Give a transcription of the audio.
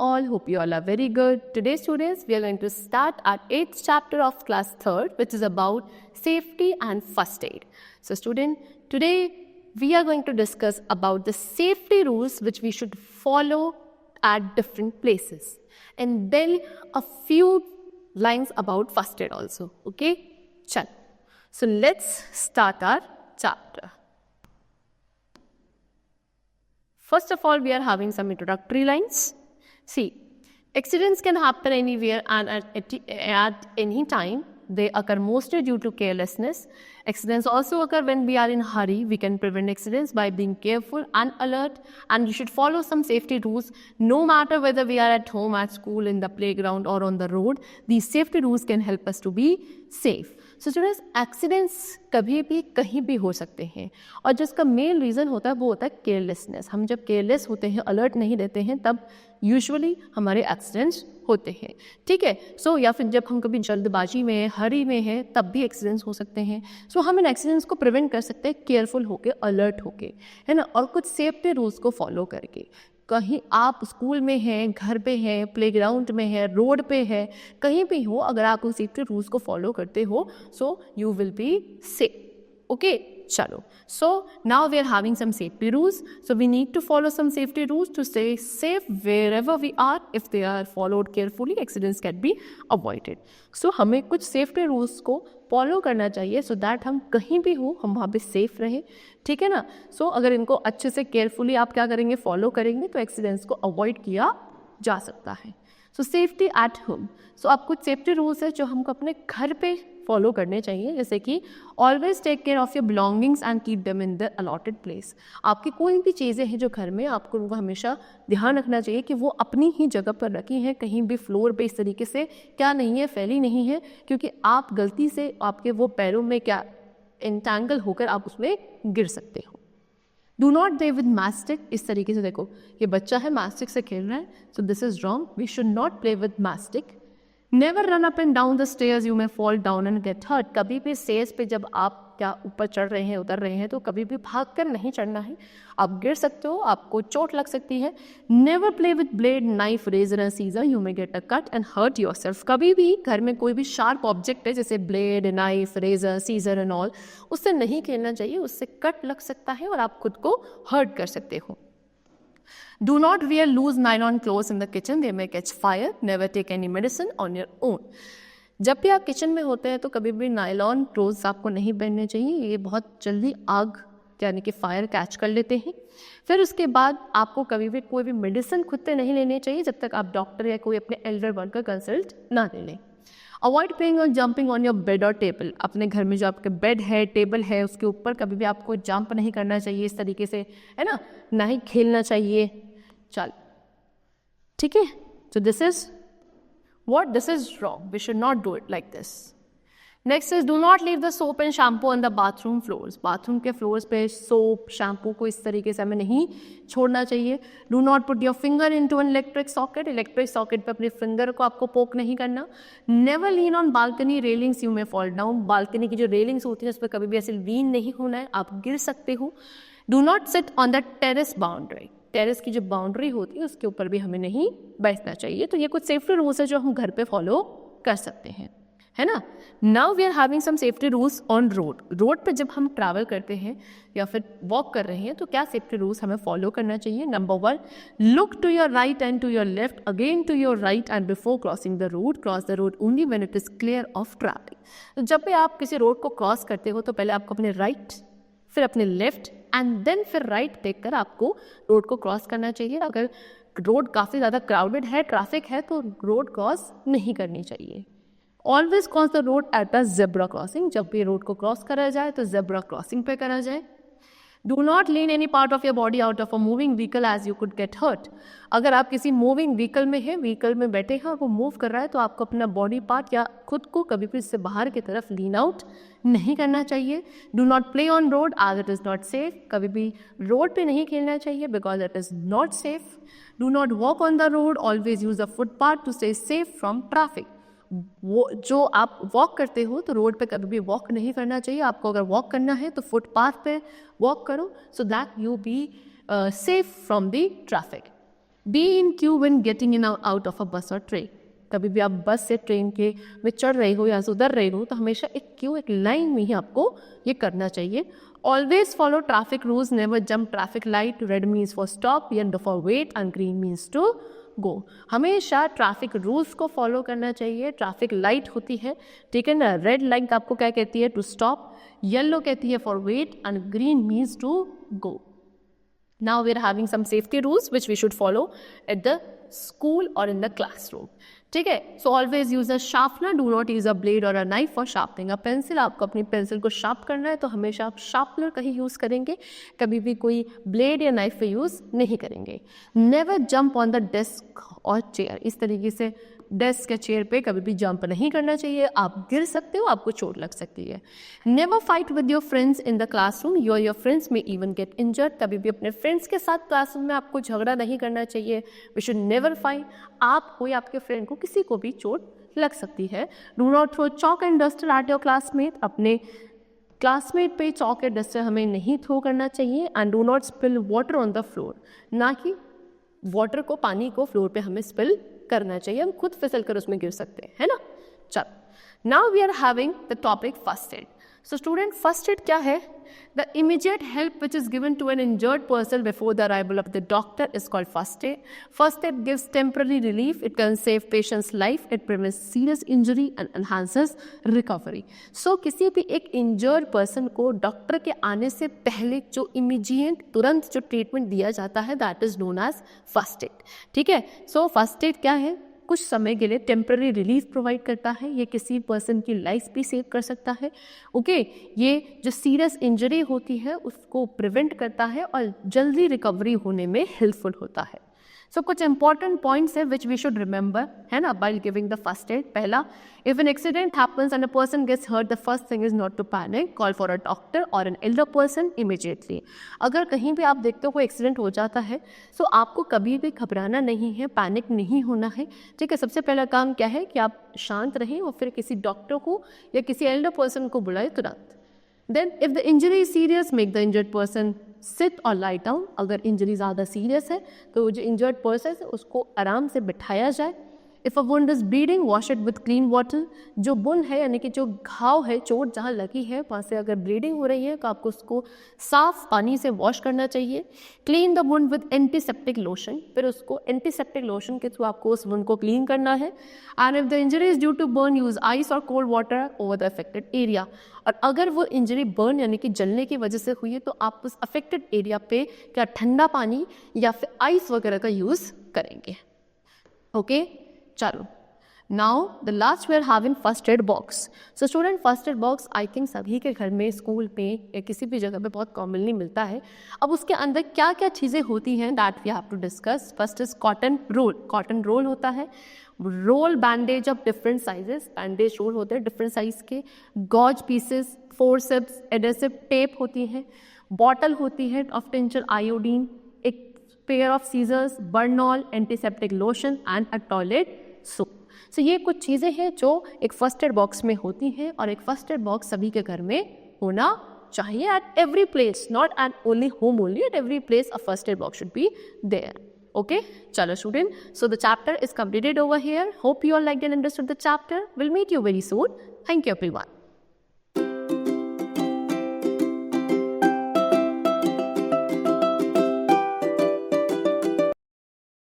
all. Hope you all are very good. Today, students, we are going to start our 8th chapter of class 3rd, which is about safety and first aid. So, student, today we are going to discuss about the safety rules which we should follow at different places, and then a few lines about first aid also. Okay, chal. So let's start our chapter. First of all, we are having some introductory lines. See, accidents can happen anywhere and at any time. They occur mostly due to carelessness. Accidents also occur when we are in a hurry. We can prevent accidents by being careful and alert, and you should follow some safety rules no matter whether we are at home, at school, in the playground or on the road. These safety rules can help us to be safe. So students, accidents कभी भी कहीं भी हो सकते हैं, और जिसका main reason होता है वो होता है केयरलेसनेस. हम जब केयरलेस होते हैं, अलर्ट नहीं रहते हैं, तब यूजुअली हमारे एक्सीडेंट्स होते हैं. ठीक है. सो या फिर जब हम कभी जल्दबाजी में, हरी में हैं, तब भी एक्सीडेंट्स हो सकते हैं. सो हम इन एक्सीडेंट्स को प्रिवेंट कर सकते हैं केयरफुल होके, अलर्ट होके, है ना, और कुछ सेफ्टी रूल्स को फॉलो करके. कहीं आप स्कूल में हैं, घर पे हैं, प्लेग्राउंड में हैं, रोड पे हैं, कहीं भी हो, अगर आप उन सेफ्टी रूल्स को फॉलो करते हो, so you will be safe. Okay, चलो. So now we are having some safety rules. So we need to follow some safety rules to stay safe wherever we are. If they are followed carefully, accidents can be avoided. So हमें कुछ safety rules को follow करना चाहिए so that हम कहीं भी हो, हम वहाँ पे सेफ रहें. ठीक है ना. सो अगर इनको अच्छे से केयरफुली आप क्या करेंगे, फॉलो करेंगे, तो एक्सीडेंट्स को अवॉइड किया जा सकता है. So safety at home. So आप कुछ सेफ्टी रूल्स है जो हमको अपने घर पे फॉलो करने चाहिए, जैसे कि always take care of your belongings and keep them in the allotted place. आपकी कोई भी चीज़ें हैं जो घर में, आपको उनको हमेशा ध्यान रखना चाहिए कि वो अपनी ही जगह पर रखी हैं, कहीं भी फ्लोर पे इस तरीके से क्या नहीं है, फैली नहीं है, क्योंकि आप गलती से आपके वो पैरों में क्या इंटैंगल होकर आप उसमें गिर सकते हो. Do not play with matchstick. इस तरीके से देखो, ये बच्चा है, मास्टिक से खेल रहा है, so this is wrong. We should not play with matchstick. Never run up and down the stairs, you may fall down and get hurt. कभी भी स्टेयर्स पे जब आप क्या ऊपर चढ़ रहे हैं, उतर रहे हैं, तो कभी भी भाग कर नहीं चढ़ना है, आप गिर सकते हो, आपको चोट लग सकती है. Never play with blade, knife, razor and scissor, you may get a cut and hurt your self. कभी भी घर में कोई भी शार्प ऑब्जेक्ट है, जैसे blade, knife, razor, scissor and all, उससे नहीं खेलना चाहिए. उससे कट लग सकता है और आप खुद को हर्ट कर सकते हो. Do not wear loose nylon clothes in the kitchen, they may catch fire. Never take any medicine on your own. जब भी आप किचन में होते हैं तो कभी भी नायलॉन क्लोथ्स आपको नहीं पहनने चाहिए, ये बहुत जल्दी आग यानी कि फायर कैच कर लेते हैं. फिर उसके बाद आपको कभी भी कोई भी मेडिसिन खुद से नहीं लेनी चाहिए जब तक आप डॉक्टर या कोई अपने एल्डर वन का कंसल्ट ना ले लें. अवॉइड प्लेइंग और जंपिंग ऑन योर बेड और टेबल. अपने घर में जो आपके बेड है, टेबल है, उसके ऊपर कभी भी आपको जंप नहीं करना चाहिए इस तरीके से, है ना, ना ही खेलना चाहिए. चल, ठीक है. So this is wrong. We should not do it like this. Next is do not leave the soap and shampoo on the bathroom floors. Bathroom के फ्लोर्स पे सोप, शैम्पू को इस तरीके से हमें नहीं छोड़ना चाहिए. Do not put your finger into an electric socket. Electric socket पे अपने फिंगर को आपको पोक नहीं करना. Never lean on balcony railings, you may fall down. Balcony की जो रेलिंग्स होती हैं उस पर कभी भी ऐसे लीन नहीं होना है, आप गिर सकते हो. Do not sit on the terrace boundary. Terrace की जो बाउंड्री होती है उसके ऊपर भी हमें नहीं बैठना चाहिए. तो ये कुछ सेफ्टी रूल्स है जो हम घर पे फॉलो कर सकते हैं, है ना. Now we are having some safety rules on road. Road पे जब हम ट्रैवल करते हैं या फिर वॉक कर रहे हैं तो क्या सेफ्टी रूल्स हमें फॉलो करना चाहिए. Number 1, look to your right and to your left, again to your right and before crossing the road. Cross the road only when it is clear of traffic. तो जब भी आप किसी road को cross करते हो तो पहले आपको अपने राइट, फिर अपने लेफ्ट एंड देन फिर राइट देखकर आपको रोड को क्रॉस करना चाहिए. अगर रोड काफ़ी ज़्यादा क्राउडेड है, ट्रैफिक है, तो रोड क्रॉस नहीं करनी चाहिए. Always cross the road at the zebra crossing. जब भी रोड को क्रॉस करा जाए तो जेब्रा क्रॉसिंग पे करा जाए. Do not lean any part of your body out of a moving vehicle as you could get hurt. अगर आप किसी मूविंग व्हीकल में हैं, व्हीकल में बैठे हैं और वो मूव कर रहा है, तो आपको अपना बॉडी पार्ट या खुद को कभी भी इससे बाहर की तरफ लीन आउट नहीं करना चाहिए. Do not play on road as it is not safe. कभी भी रोड पे नहीं खेलना चाहिए because it is not safe. Do not walk on the road. Always use a footpath to stay safe from traffic. वो जो आप walk करते हो तो रोड पे कभी भी वॉक नहीं करना चाहिए. आपको अगर वॉक करना है तो फुटपाथ पे वॉक करो so that you be safe from the traffic. Be in Q when getting in out of अ बस और ट्रेन। कभी भी आप बस से ट्रेन के में चढ़ रहे हो या उतर रहे हो तो हमेशा एक क्यू, एक लाइन में ही आपको ये करना चाहिए। Always follow traffic rules, never jump traffic light, red means for stop, yellow for wait and green means to go. हमेशा ट्रैफिक रूल्स को फॉलो करना चाहिए। ट्रैफिक लाइट होती है, ठीक है ना, रेड लाइट आपको क्या कहती है, टू स्टॉप, येलो कहती है for wait and green means to go. Now we are having some safety rules which we should follow at the school or in the classroom. ठीक है, so always use a sharpener, do not use a blade और a knife for sharpening a pencil. आपको अपनी pencil को sharp करना है तो हमेशा आप शार्पनर का ही यूज़ करेंगे, कभी भी कोई ब्लेड या नाइफ का यूज़ नहीं करेंगे। Never jump on the desk और चेयर, इस तरीके से डेस्क या चेयर पे कभी भी जंप नहीं करना चाहिए, आप गिर सकते हो, आपको चोट लग सकती है। Never fight with your friends in the classroom, your friends में इवन गेट इंजर्ड। कभी भी अपने फ्रेंड्स के साथ क्लासरूम में आपको झगड़ा नहीं करना चाहिए। वी शुड नेवर फाइट, आप हो या आपके फ्रेंड को, किसी को भी चोट लग सकती है। Do not throw chalk and duster at your classmate, अपने क्लासमेट पे चॉक या डस्टर हमें नहीं थ्रो करना चाहिए। And do not spill water on the floor, ना कि वाटर को, पानी को फ्लोर पे हमें स्पिल करना चाहिए, हम खुद फिसल कर उसमें गिर सकते हैं, है ना। चलो, now we are having the topic first aid. So student, first aid क्या है? The immediate help which is given to an injured person before the arrival of the doctor is called first aid. First aid gives temporary relief, it can save patients life, it prevents serious injury and enhances recovery. So किसी भी एक injured person को doctor के आने से पहले जो immediate, तुरंत जो ट्रीटमेंट दिया जाता है, that is known as first aid. ठीक है, सो फर्स्ट एड क्या है? कुछ समय के लिए टेम्पररी रिलीफ प्रोवाइड करता है, ये किसी पर्सन की लाइफ भी सेव कर सकता है। ओके, ये जो सीरियस इंजरी होती है उसको प्रिवेंट करता है और जल्दी रिकवरी होने में हेल्पफुल होता है। सो कुछ इंपॉर्टेंट पॉइंट्स है विच वी शुड रिमेंबर, है ना, by giving the first aid. पहला, if an accident happens and a person gets hurt, the first thing is not to panic, call for a doctor और an elder person immediately. अगर कहीं भी आप देखते हो कोई एक्सीडेंट हो जाता है, सो आपको कभी भी घबराना नहीं है, पैनिक नहीं होना है। ठीक है, सबसे पहला काम क्या है कि आप शांत रहें और फिर किसी डॉक्टर को या किसी एल्डर पर्सन को बुलाए तुरंत। Then if the injury is serious, make the injured person sit और लाई डाउन। अगर इंजरी ज़्यादा सीरियस है तो जो इंजर्ड पर्सन है उसको आराम से बिठाया जाए। If a wound is bleeding, wash it with clean water. जो वुंड है यानी कि जो घाव है, चोट जहाँ लगी है वहाँ से अगर ब्लीडिंग हो रही है तो आपको उसको साफ पानी से वॉश करना चाहिए। Clean the wound with antiseptic lotion, फिर उसको एंटीसेप्टिक लोशन के थ्रू आपको उस वुंड को क्लीन करना है। And if the injury is due to burn, use ice और cold water over the affected area. और अगर वो इंजरी बर्न यानी कि जलने की वजह से हुई है तो आप उस अफेक्टेड एरिया पे क्या ठंडा पानी या फिर आइस वगैरह का यूज़ करेंगे। ओके, चलो, now the last we are having first aid box. So student, first aid box I think सभी के घर में, स्कूल पे या किसी भी जगह पे बहुत कॉमनली मिलता है। अब उसके अंदर क्या क्या चीज़ें होती हैं that we have to discuss. First is cotton roll. Cotton roll होता है, roll bandage of different sizes, bandage roll होते हैं डिफरेंट साइज के, gauze pieces, forceps, adhesive tape होती है, बॉटल होती है ऑफ टिंचर आयोडीन, एक pair of scissors, Burnol, antiseptic lotion and a toilet soap. So ये कुछ चीज़ें हैं जो एक फर्स्ट एड बॉक्स में होती हैं और एक फर्स्ट एड बॉक्स सभी के घर में होना चाहिए at every place, not at only home only, at every place a first aid box should be there. Okay, chalo student, so the chapter is completed over here. Hope you all liked and understood the chapter. We'll meet you very soon. Thank you everyone.